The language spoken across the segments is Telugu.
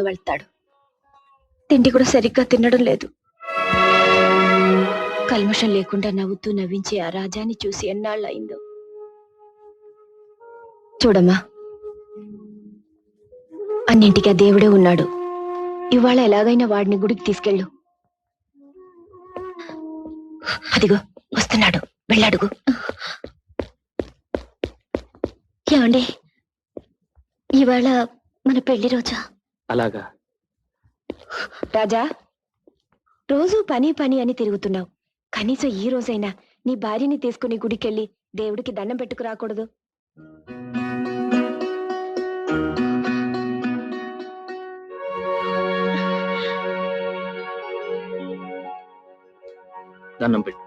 వెళ్తాడు. తిండి కూడా సరిగ్గా తినడం లేదు. కల్మషం లేకుండా నవ్వుతూ నవ్వించే ఆ రాజాని చూసి ఎన్నాళ్ళయిందో. చూడమ్మా, అన్నింటికి ఆ దేవుడే ఉన్నాడు. ఇవాళ ఎలాగైనా వాడిని గుడికి తీసుకెళ్ళు. అదిగో వస్తున్నాడు, వెళ్ళాడుగు. ఏమండి, ఇవాళ మన పెళ్లి రోజా? అలాగా. రాజా, రోజు పని పని అని తిరుగుతున్నావు. కనీసం ఈ రోజైనా నీ భార్యని తీసుకుని గుడికెళ్ళి దేవుడికి దండం పెట్టుకు రాకూడదు? దండం పెట్టు.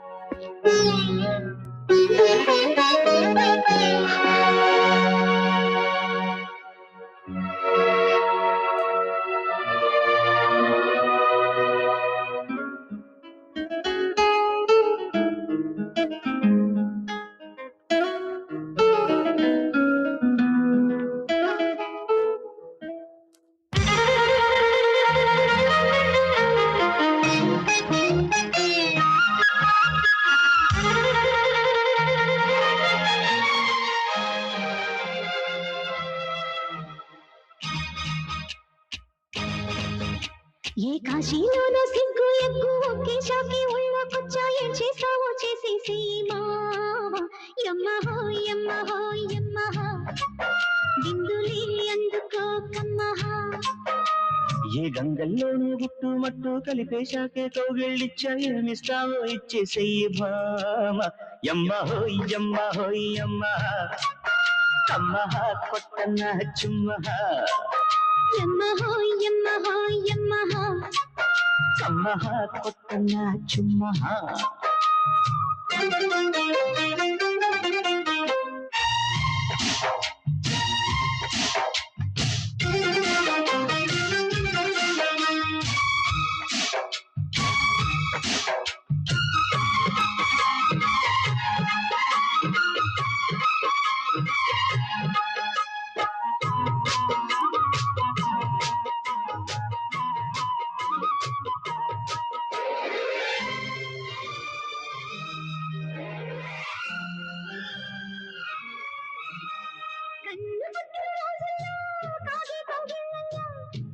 ఏ కాశీలోనో సిగ్గు ఎగ్గు ఒకే షాకి ఉళ్ళకొచ్చా ఏం చేసావో చేసేసి మావా. యమ్మహో యమ్మహో యమ్మహో బిందులే అందుకో కమ్మహా. ఏ గంగల్లోనూ గుట్టు మట్టు కలిపేశాకే కౌగిళ్ళిచ్చా ఏమిస్తావో ఇచ్చేసెయ్యి భామ. యమ్మహో యమ్మహో యమ్మహ కమ్మహ కొట్టన్న చుమ్మహ. యమ్మహో యమ్మహో యమ్మహ కమ్మహ కొట్టన్న చుమ్మహ.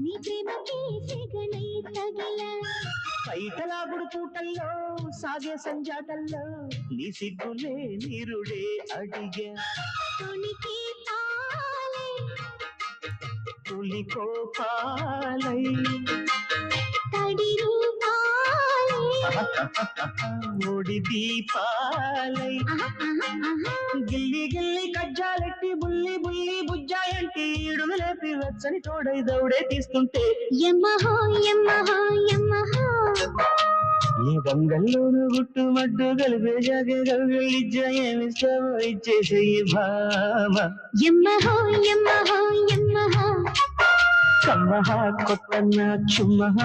నీ ప్రేమకి సెగనై తగిలా. పైటలాగుడు పూటల్లో సాగే సంజాటల్లో నీ సిగ్గులే నీరుడే అడిగా. తొణికి తాళై తొలి కోపాలై తడి రూపాలై ఒడి దీపాలై గిల్లి గిల్లి కజ్జాలెట్టి బుల్లి బుల్లి బుజ్జాయంటి ఈడును లేపి వెచ్చని తోడై దౌడే తీస్తుంటే యమ్మహో యమ్మహో యమ్మహో. ఏ గంగల్లోనూ గుట్టు మడ్డు కలిపేశాకే కవిళ్ళిచ్చా ఏమిస్తావో ఇచ్చేసేయి భామ. యమ్మహో యమ్మహో యమ్మహో కమ్మహ కొట్టన్న చుమ్మహ.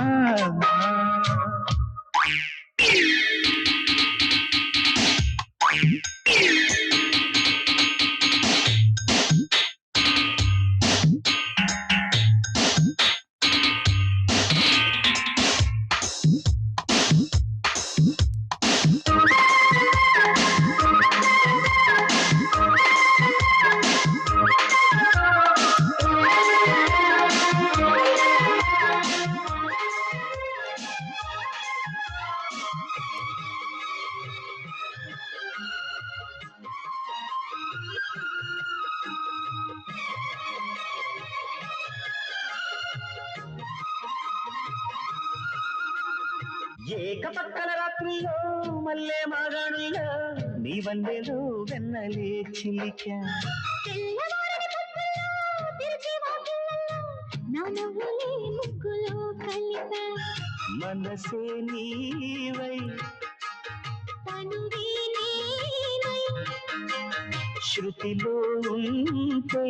ఏకపక్కల రాత్రుల్లో మల్లె మాగాణుల్లో నీ వన్నెలు వెన్నలే చిలికా. తెల్లవారని పొద్దుల్లో తెరిచి వాకిళ్ళల్లో నా నవ్వులే ముగ్గులో కలిపా. మనసే నీవై తనువే నేనై శృతిలో ఉంటే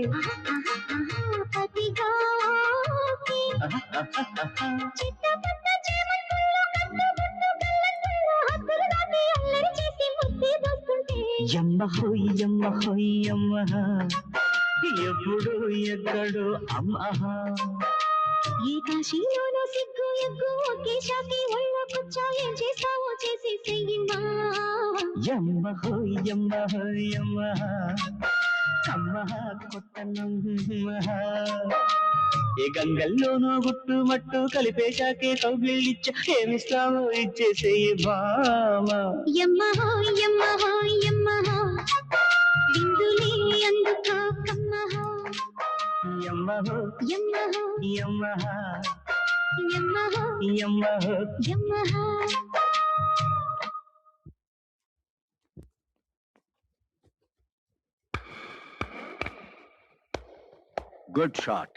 పతిగా ఆకి. చిట్టపట్ట చేమంతుల్లో కట్టుబట్టు గల్లెంతుల్లో హద్దులు దాటి అల్లరి చేసి ముద్దే దోస్తుంటే యమ్మహో యమ్మహో యమ్మహ ఎప్పుడు ఎక్కడో అమ్మహ. ఈ కాశీలోన సిగ్గు ఎగ్గు ఒకే షాకి ఒళ్ళోకొచ్చా ఏం చేస్తావో చేసేసేయి మావా యమ్మ హో యమ్మ హో యమ్మ అమ్మ కొట్టనమ్మ ఏ గంగల్లోనూ గుట్టు మట్టు కలిపేశాకే కౌగిలిచ్చ ఏమిస్తావో ఇచ్చేసేయి బామా యమ్మహో యమ్మహో యమ్మహో బిందులే అందుకో కమ్మహో యమ్మ హో యమ్మహో యమ్మ యమ్మహో యమ్మ హో యమ్మహో గుడ్ షాట్.